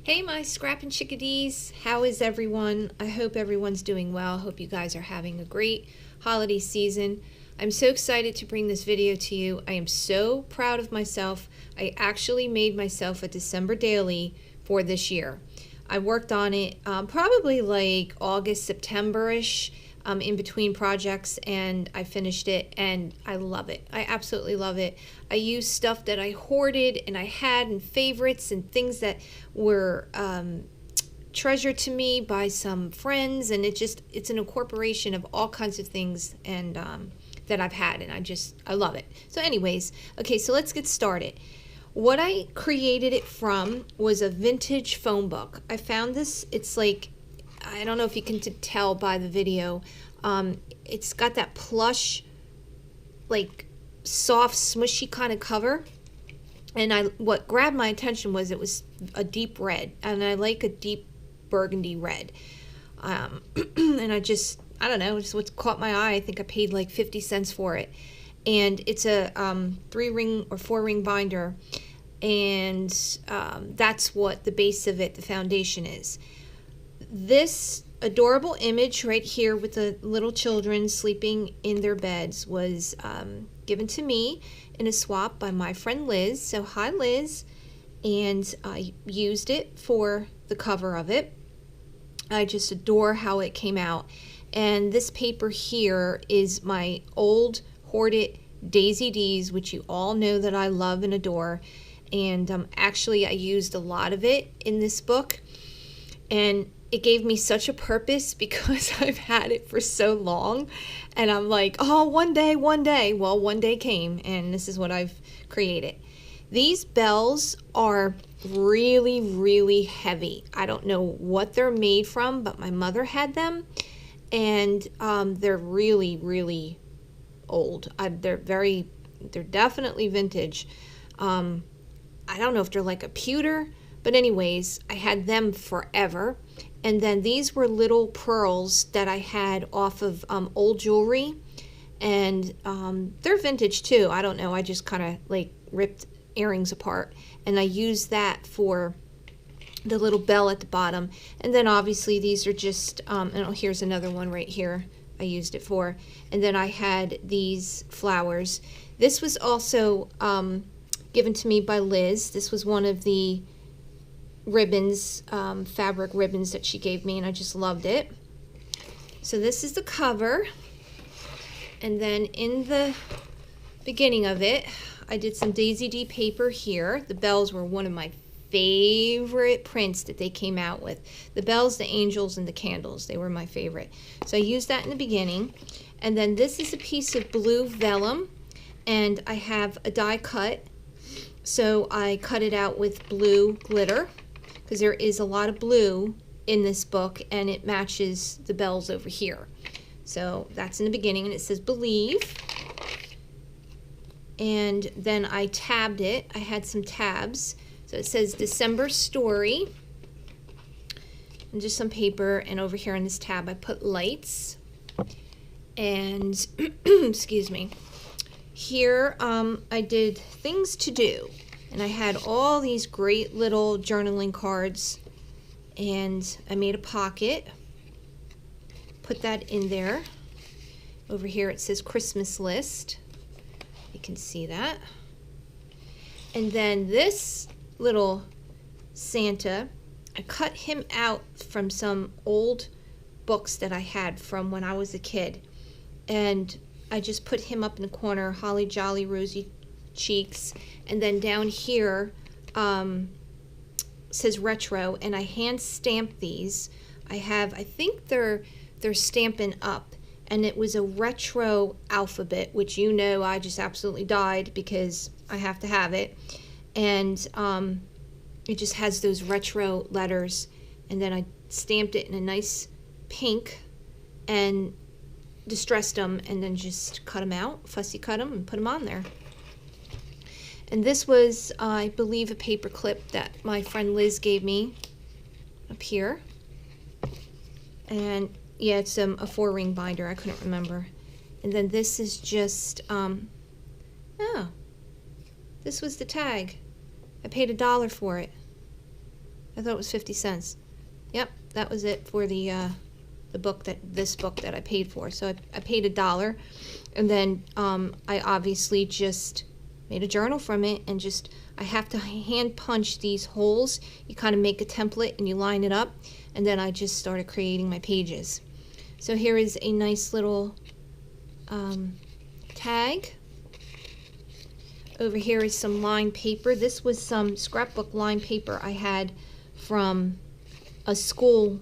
Hey my scrapping chickadees, how is everyone? I hope everyone's doing well. I hope you guys are having a great holiday season. I'm so excited to bring this video to you. I am so proud of myself. I actually made myself a December daily for this year. I worked on it probably like August, September-ish, in between projects, and I finished it and I love it. I absolutely love it. I used stuff that I hoarded and I had and favorites and things that were treasured to me by some friends, and it's an incorporation of all kinds of things and that I've had, and I love it. So anyways, okay, so let's get started. What I created it from was a vintage phone book. I found this, it's like, I don't know if you can tell by the video, it's got that plush, like soft, smushy kind of cover. And what grabbed my attention was it was a deep red, and I like a deep burgundy red. And I don't know, it's what caught my eye. I think I paid like 50 cents for it. And it's a 3-ring or 4-ring binder, and that's what the base of it, the foundation is. This adorable image right here with the little children sleeping in their beds was given to me in a swap by my friend Liz. So hi Liz. And I used it for the cover of it. I just adore how it came out. And this paper here is my old hoarded Daisy D's, which you all know that I love and adore. And actually I used a lot of it in this book, and it gave me such a purpose because I've had it for so long, and I'm like, oh, one day. Well, one day came, and this is what I've created. These bells are really, really heavy. I don't know what they're made from, but my mother had them, and they're really, really old. They're definitely vintage. I don't know if they're like a pewter, but anyways, I had them forever. And then these were little pearls that I had off of old jewelry, and they're vintage too. I don't know, I just kind of like ripped earrings apart, and I used that for the little bell at the bottom. And then obviously these are just, and here's another one right here I used it for. And then I had these flowers. This was also given to me by Liz. This was one of the ribbons, fabric ribbons that she gave me, and I just loved it. So this is the cover, and then in the beginning of it I did some Daisy D paper here. The bells were one of my favorite prints that they came out with. The bells, the angels, and the candles, they were my favorite. So I used that in the beginning. And then this is a piece of blue vellum, and I have a die cut, so I cut it out with blue glitter, because there is a lot of blue in this book, and it matches the bells over here. So that's in the beginning, and it says believe. And then I tabbed it. I had some tabs. So it says December story, and just some paper. And over here on this tab I put lights. And excuse me. Here I did things to do. And I had all these great little journaling cards, and I made a pocket, put that in there. Over here it says Christmas list. You can see that. And then this little Santa, I cut him out from some old books that I had from when I was a kid. And I just put him up in the corner, holly jolly rosy cheeks. And then down here says retro, and I hand stamped these. I think they're Stampin' Up, and it was a retro alphabet, which you know I just absolutely died because I have to have it. And it just has those retro letters, and then I stamped it in a nice pink and distressed them, and then just cut them out, fussy cut them, and put them on there. And this was, I believe, a paper clip that my friend Liz gave me up here. And yeah, it's a 4-ring binder. I couldn't remember. And then this is just, this was the tag. I paid $1 for it. I thought it was 50 cents. Yep, that was it for the book this book that I paid for. So I paid $1, and then I obviously just made a journal from it, and I have to hand punch these holes. You kind of make a template and you line it up, and then I just started creating my pages. So here is a nice little tag. Over here is some lined paper. This was some scrapbook lined paper I had from a school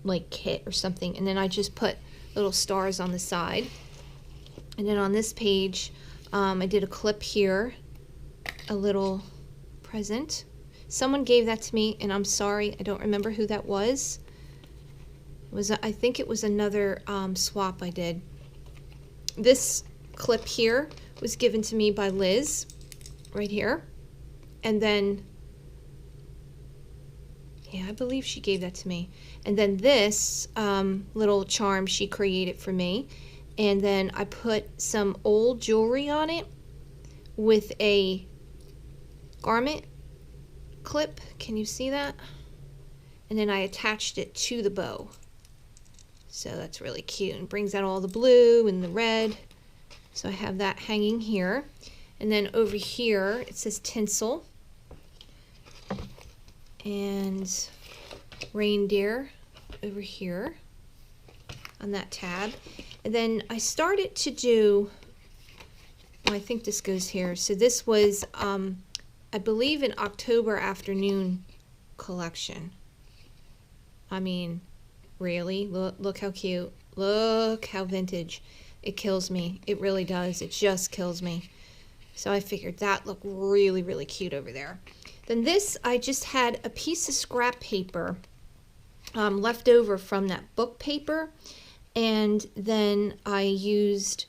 like kit or something, and then I just put little stars on the side. And then on this page I did a clip here, a little present. Someone gave that to me, and I'm sorry, I don't remember who that was. I think it was another swap I did. This clip here was given to me by Liz, right here. And then, yeah, I believe she gave that to me. And then this little charm she created for me. And then I put some old jewelry on it with a garment clip. Can you see that? And then I attached it to the bow. So that's really cute, and brings out all the blue and the red. So I have that hanging here. And then over here it says tinsel and reindeer over here on that tab. And then I started to do, well, I think this goes here. So this was I believe an October afternoon collection. I mean, really, look how cute, look how vintage. It kills me. It really does. It just kills me. So I figured that looked really, really cute over there. Then this, I just had a piece of scrap paper left over from that book paper, and then I used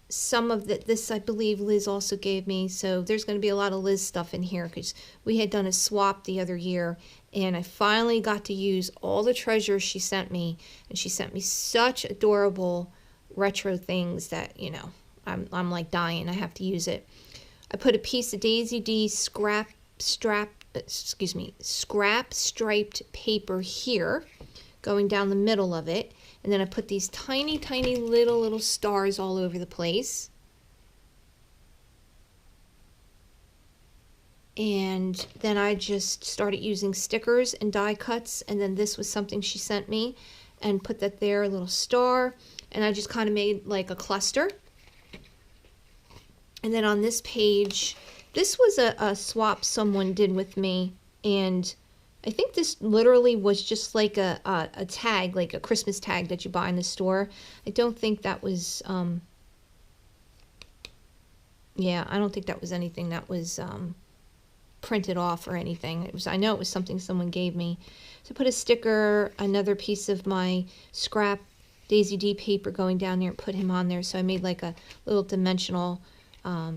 some of this I believe Liz also gave me. So there's going to be a lot of Liz stuff in here because we had done a swap the other year, and I finally got to use all the treasures she sent me, and she sent me such adorable retro things that, you know, I'm like dying. I have to use it. I put a piece of Daisy D scrap striped paper here going down the middle of it, and then I put these tiny little stars all over the place. And then I just started using stickers and die cuts, and then this was something she sent me, and put that there, a little star. And I just kind of made like a cluster. And then on this page, this was a swap someone did with me, and I think this literally was just like a tag, like a Christmas tag that you buy in the store. I don't think that was, yeah, I don't think that was anything that was printed off or anything. It was, I know it was something someone gave me. So put a sticker, another piece of my scrap Daisy D paper going down there, and put him on there. So I made like a little dimensional, I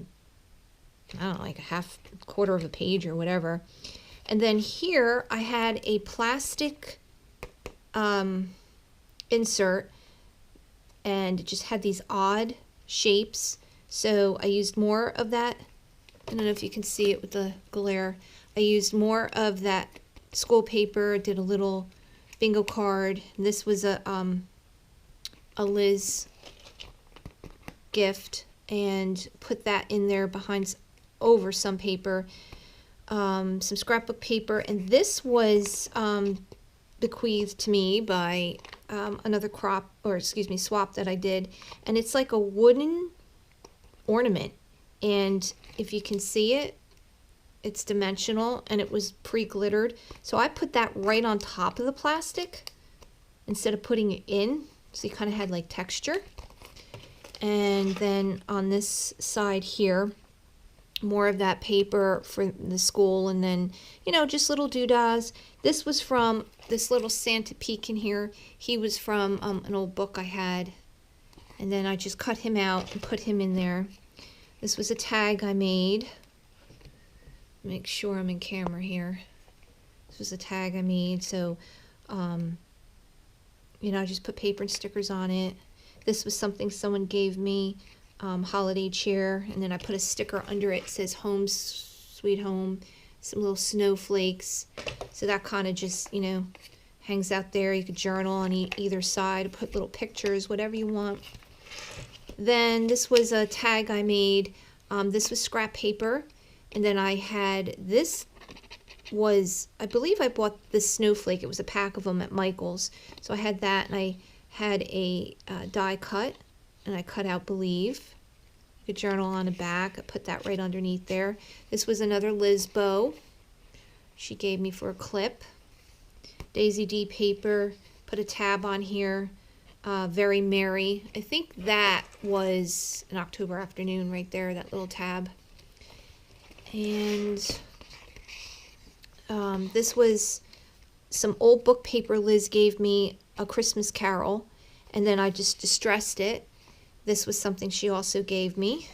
don't know, like a quarter of a page or whatever. And then here I had a plastic insert, and it just had these odd shapes. So I used more of that. I don't know if you can see it with the glare. I used more of that school paper, did a little bingo card. This was a Liz gift, and put that in there behind over some paper, some scrapbook paper. And this was bequeathed to me by another swap that I did, and it's like a wooden ornament, and if you can see it, it's dimensional, and it was pre-glittered. So I put that right on top of the plastic instead of putting it in, so you kind of had like texture. And then on this side here, more of that paper for the school, and then, you know, just little doodahs. This was from this little Santa peeking here. He was from an old book I had, and then I just cut him out and put him in there. This was a tag I made. Make sure I'm in camera here. This was a tag I made, so you know, I just put paper and stickers on it. This was something someone gave me, holiday cheer, and then I put a sticker under it. It says Home Sweet Home some little snowflakes. So that kind of just, you know, hangs out there. You could journal on either side, put little pictures, whatever you want. Then this was a tag I made. This was scrap paper. And then I had this was, I believe I bought this snowflake. It was a pack of them at Michael's. So I had that, and I had a die cut, and I cut out Believe. You could journal on the back. I put that right underneath there. This was another Liz bow she gave me for a clip. Daisy D paper. Put a tab on here. Very Merry. I think that was an October afternoon right there, that little tab. And this was some old book paper Liz gave me, A Christmas Carol, and then I just distressed it. This was something she also gave me.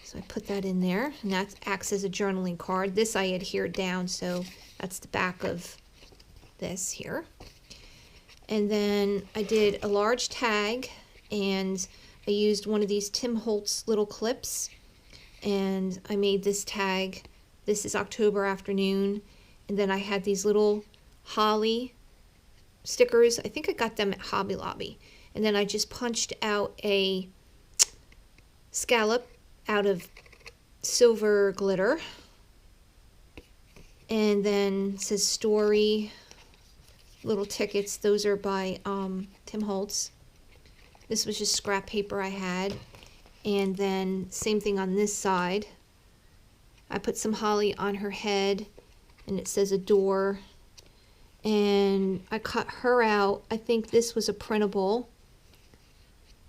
So I put that in there, and that acts as a journaling card. This I adhered down, so that's the back of this here. And then I did a large tag, and I used one of these Tim Holtz little clips, and I made this tag. This is October afternoon. And then I had these little holly stickers. I think I got them at Hobby Lobby. And then I just punched out a scallop out of silver glitter. And then it says story, little tickets. Those are by Tim Holtz. This was just scrap paper I had. And then same thing on this side. I put some holly on her head, and it says adore. And I cut her out. I think this was a printable.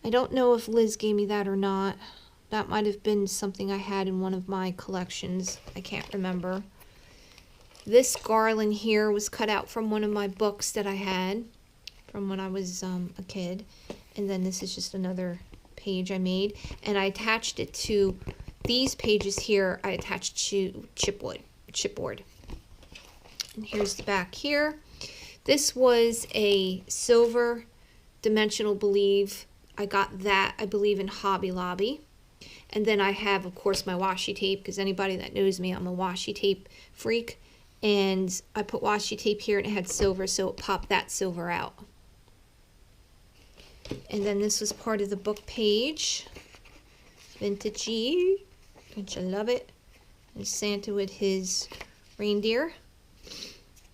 I don't know if Liz gave me that or not. That might have been something I had in one of my collections. I can't remember. This garland here was cut out from one of my books that I had from when I was a kid. And then this is just another page I made. And I attached it to these pages here. I attached to chipboard. And here's the back here. This was a silver dimensional Believe. I got that, I believe, in Hobby Lobby. And then I have, of course, my washi tape, because anybody that knows me, I'm a washi tape freak. And I put washi tape here, and it had silver, so it popped that silver out. And then this was part of the book page. Vintagey, which I love it. And Santa with his reindeer.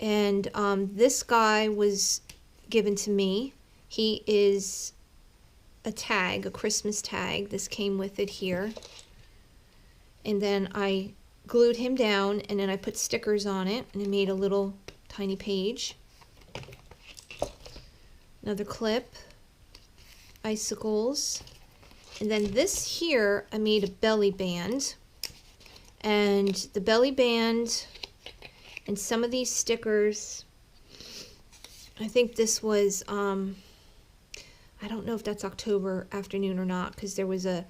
And this guy was given to me. He is a tag, a Christmas tag. This came with it here. And then I glued him down, and then I put stickers on it, and it made a little tiny page. Another clip. Icicles. And then this here, I made a belly band. And the belly band and some of these stickers, I think this was, I don't know if that's October afternoon or not, because there was a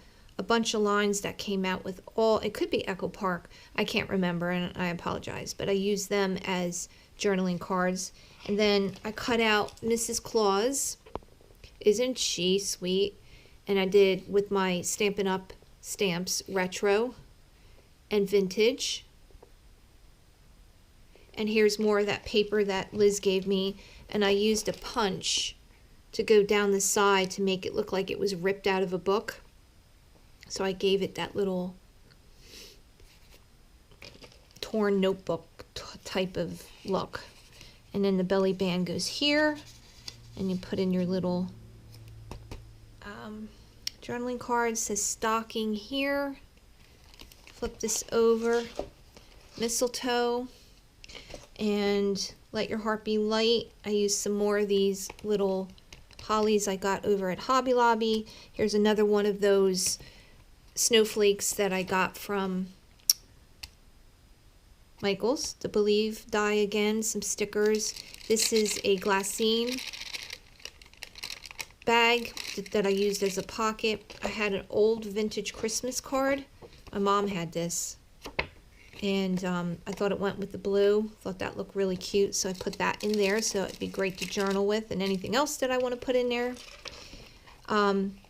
bunch of lines that came out with all, it could be Echo Park, I can't remember, and I apologize, but I used them as journaling cards. And then I cut out Mrs. Claus. Isn't she sweet? And I did with my Stampin' Up! Stamps, retro and vintage. And here's more of that paper that Liz gave me, and I used a punch to go down the side to make it look like it was ripped out of a book. So I gave it that little torn notebook type of look. And then the belly band goes here, and you put in your little journaling card. It says stocking here. Flip this over. Mistletoe. And Let Your Heart Be Light. I used some more of these little hollies I got over at Hobby Lobby. Here's another one of those snowflakes that I got from Michael's. The Believe die again. Some stickers. This is a glassine bag that I used as a pocket. I had an old vintage Christmas card. My mom had this. And I thought it went with the blue. Thought that looked really cute, so I put that in there, so it'd be great to journal with, and anything else that I want to put in there.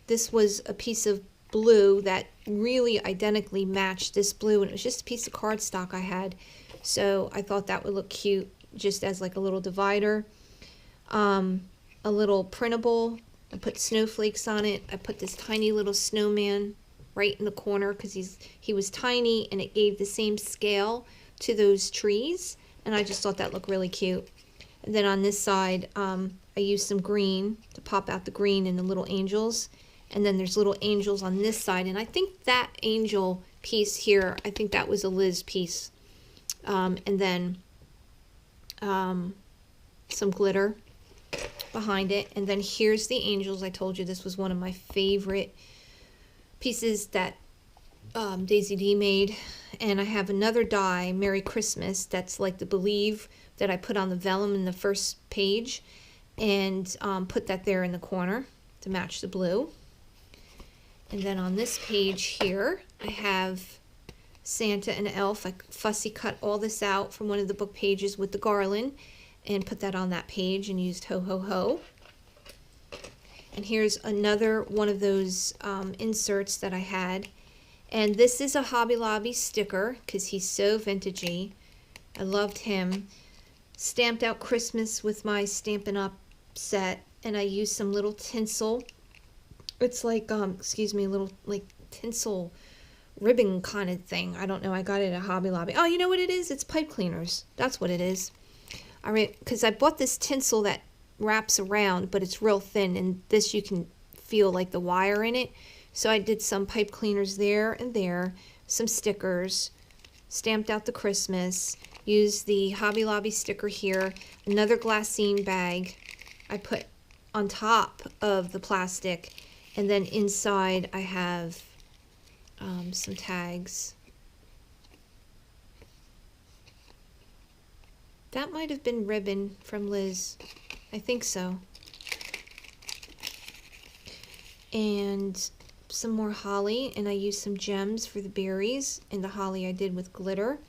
This was a piece of blue that really identically matched this blue, and it was just a piece of cardstock I had So I thought that would look cute just as like a little divider. A little printable. I put snowflakes on it. I put this tiny little snowman right in the corner because he was tiny, and it gave the same scale to those trees, and I just thought that looked really cute. And then on this side, I used some green to pop out the green and the little angels. And then there's little angels on this side, and I think that angel piece here, I think that was a Liz piece. And then some glitter behind it. And then here's the angels. I told you this was one of my favorite pieces that Daisy D made. And I have another die, Merry Christmas, that's like the Believe that I put on the vellum in the first page, and put that there in the corner to match the blue. And then on this page here, I have Santa and Elf. I fussy cut all this out from one of the book pages with the garland and put that on that page and used Ho Ho Ho. And here's another one of those inserts that I had. And this is a Hobby Lobby sticker because he's so vintagey. I loved him. Stamped out Christmas with my Stampin' Up set, and I used some little tinsel. It's like, excuse me, little like tinsel ribbon kind of thing. I don't know. I got it at Hobby Lobby. Oh, you know what it is? It's pipe cleaners. That's what it is. All right, because I bought this tinsel that wraps around, but it's real thin, and this you can feel like the wire in it. So I did some pipe cleaners there and there, some stickers, stamped out the Christmas, used the Hobby Lobby sticker here, another glassine bag I put on top of the plastic, and then inside I have some tags. That might have been ribbon from Liz. I think so. And some more holly, and I used some gems for the berries, and the holly I did with glitter,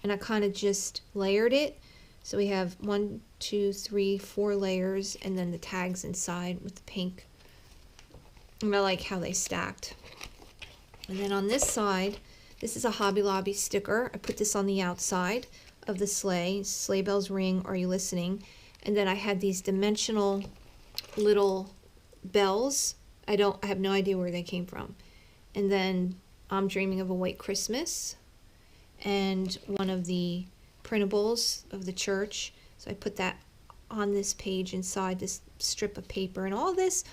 and I kind of just layered it. So we have 1, 2, 3, 4 layers, and then the tags inside with the pink. And I like how they stacked. And then on this side, this is a Hobby Lobby sticker. I put this on the outside of the sleigh. Sleigh bells ring, are you listening? And then I had these dimensional little bells. I have no idea where they came from. And then I'm Dreaming of a White Christmas, and one of the printables of the church. So I put that on this page inside this strip of paper. And all these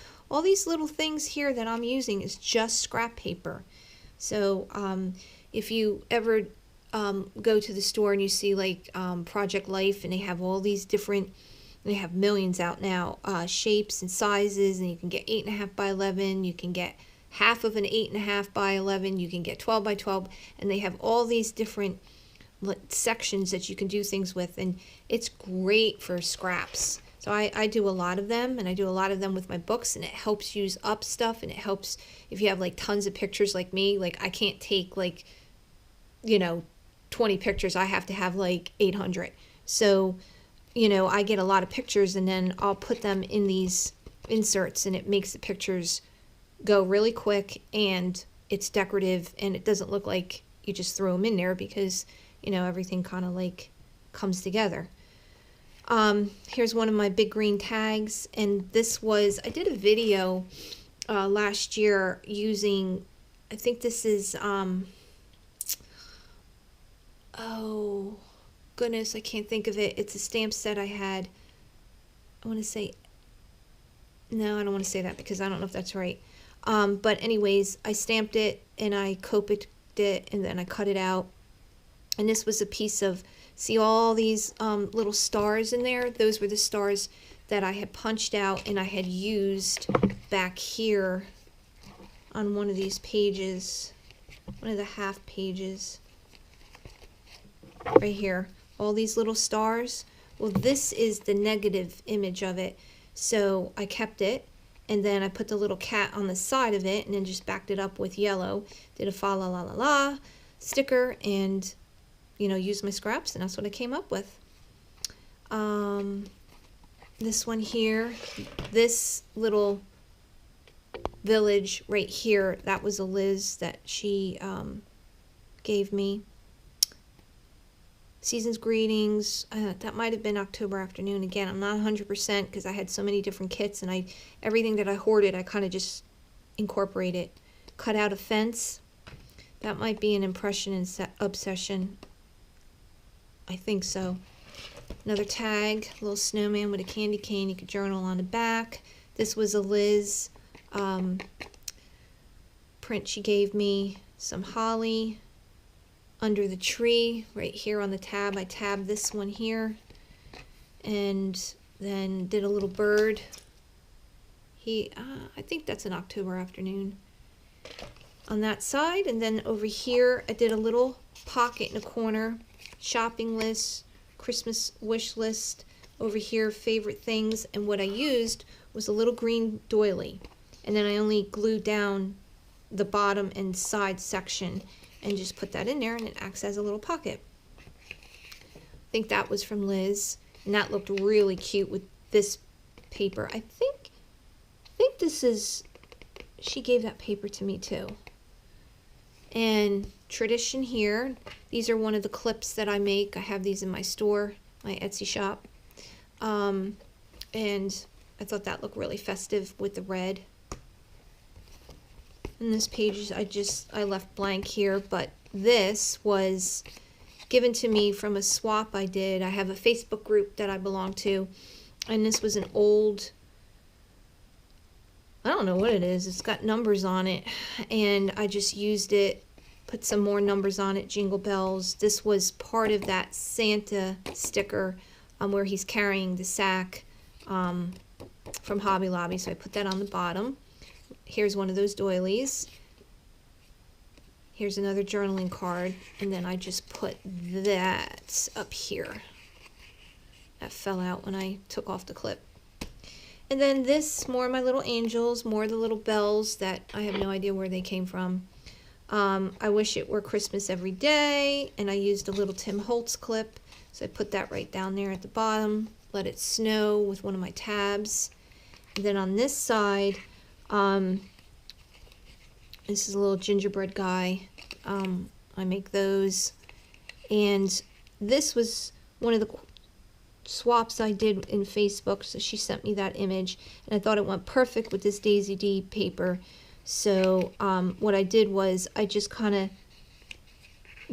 little things here that I'm using is just scrap paper. So if you ever go to the store and you see like Project Life, and they have all these different, they have millions out now, shapes and sizes, and you can get 8.5 by 11, you can get half of an 8.5 by 11, you can get 12 by 12, and they have all these different sections that you can do things with, and it's great for scraps. So I do a lot of them, and I do a lot of them with my books, and it helps use up stuff, and it helps if you have like tons of pictures like me. Like I can't take like, 20 pictures. I have to have like 800. So I get a lot of pictures, and then I'll put them in these inserts, and it makes the pictures go really quick, and it's decorative, and it doesn't look like you just throw them in there because, everything kind of like comes together. Here's one of my big green tags, and I did a video last year using, I think this is, oh goodness, I can't think of it. It's a stamp set I had. I want to say, no, I don't want to say that because I don't know if that's right. But anyways, I stamped it and I copied it, and then I cut it out. And this was a piece of, see all these little stars in there? Those were the stars that I had punched out and I had used back here on one of these pages, one of the half pages. Right here, all these little stars. Well, this is the negative image of it, so I kept it, and then I put the little cat on the side of it, and then just backed it up with yellow. Did a fa la la la la sticker, and used my scraps, and that's what I came up with. This one here, this little village right here, that was a Liz that she gave me. Season's Greetings. That might have been October Afternoon. Again, I'm not 100% because I had so many different kits, and everything that I hoarded, I kind of just incorporated. Cut Out a Fence. That might be an Impression and Obsession. I think so. Another tag, a little snowman with a candy cane. You could journal on the back. This was a Liz print she gave me. Some holly under the tree right here on the tab. I tabbed this one here and then did a little bird. I think that's an October Afternoon on that side. And then over here I did a little pocket in a corner, shopping list, Christmas wish list. Over here, favorite things, and what I used was a little green doily, and then I only glued down the bottom and side section and just put that in there, and it acts as a little pocket. I think that was from Liz, and that looked really cute with this paper. I think this is, she gave that paper to me too. And Tradition here. These are one of the clips that I make. I have these in my store, my Etsy shop. And I thought that looked really festive with the red. And this page I left blank here, but this was given to me from a swap I did. I have a Facebook group that I belong to, and this was an old, I don't know what it is. It's got numbers on it, and I just used it, put some more numbers on it, jingle bells. This was part of that Santa sticker where he's carrying the sack from Hobby Lobby, so I put that on the bottom. Here's one of those doilies. Here's another journaling card, and then I just put that up here. That fell out when I took off the clip. And then this, more of my little angels, more of the little bells that I have no idea where they came from. I wish it were Christmas every day, and I used a little Tim Holtz clip, so I put that right down there at the bottom. Let it snow with one of my tabs. And then on this side, this is a little gingerbread guy. I make those. And this was one of the swaps I did in Facebook, so she sent me that image, and I thought it went perfect with this Daisy D paper. So what I did was I just kind of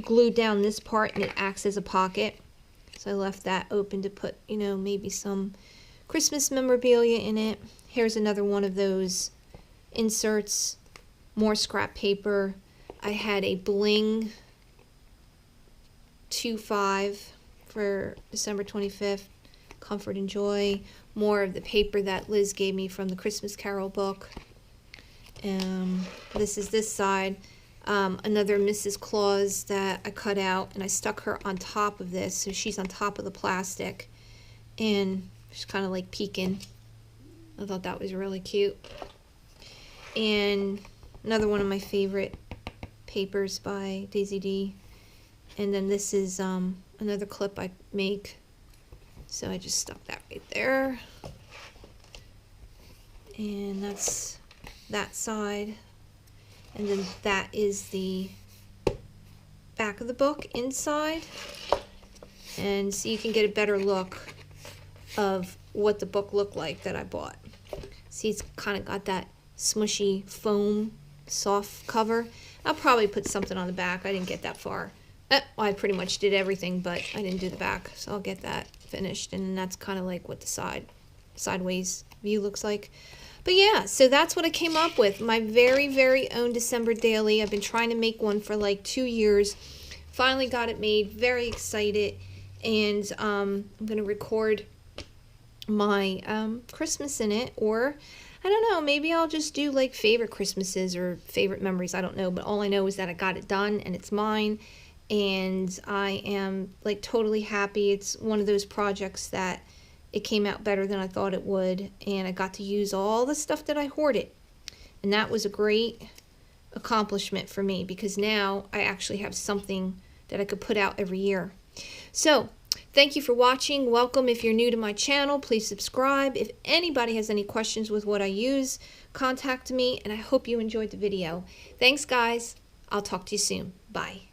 glued down this part, and it acts as a pocket. So I left that open to put, you know, maybe some Christmas memorabilia in it. Here's another one of those inserts, more scrap paper. I had a bling 2/5 for December 25th, Comfort and Joy. More of the paper that Liz gave me from the Christmas Carol book. This is this side. Another Mrs. Claus that I cut out, and I stuck her on top of this, so she's on top of the plastic, and she's kind of like peeking. I thought that was really cute. And another one of my favorite papers by Daisy D. And then this is another clip I make, so I just stuck that right there. And that's that side. And then that is the back of the book inside. And so you can get a better look of what the book looked like that I bought. See, it's kind of got that smushy foam soft cover. I'll probably put something on the back. I didn't get that far. I pretty much did everything, but I didn't do the back, so I'll get that finished. And that's kind of like what the sideways view looks like. But yeah, so that's what I came up with. My very, very own December daily. I've been trying to make one for like 2 years. Finally got it made. Very excited. And I'm going to record my Christmas in it. Or, I don't know, maybe I'll just do like favorite Christmases or favorite memories. I don't know. But all I know is that I got it done and it's mine. And I am like totally happy. It's one of those projects that it came out better than I thought it would, and I got to use all the stuff that I hoarded. And that was a great accomplishment for me, because now I actually have something that I could put out every year. So, thank you for watching. Welcome. If you're new to my channel, please subscribe. If anybody has any questions with what I use, contact me, and I hope you enjoyed the video. Thanks, guys. I'll talk to you soon. Bye.